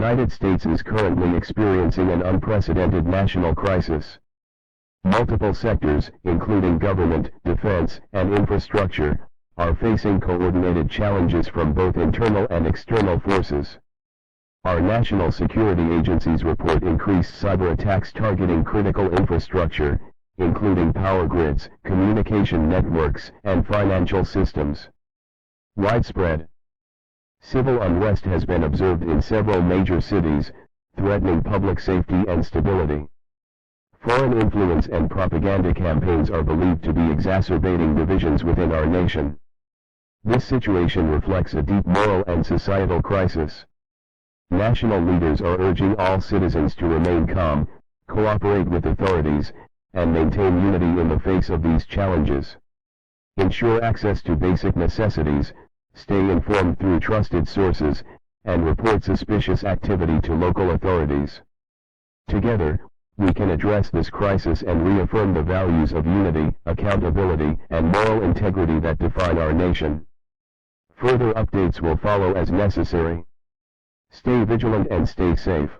United States is currently experiencing an unprecedented national crisis. Multiple sectors, including government, defense, and infrastructure, are facing coordinated challenges from both internal and external forces. Our national security agencies report increased cyber attacks targeting critical infrastructure, including power grids, communication networks, and financial systems. Widespread civil unrest has been observed in several major cities, threatening public safety and stability. Foreign influence and propaganda campaigns are believed to be exacerbating divisions within our nation. This situation reflects a deep moral and societal crisis. National leaders are urging all citizens to remain calm, cooperate with authorities, and maintain unity in the face of these challenges. Ensure access to basic necessities, stay informed through trusted sources, and report suspicious activity to local authorities. Together, we can address this crisis and reaffirm the values of unity, accountability, and moral integrity that define our nation. Further updates will follow as necessary. Stay vigilant and stay safe.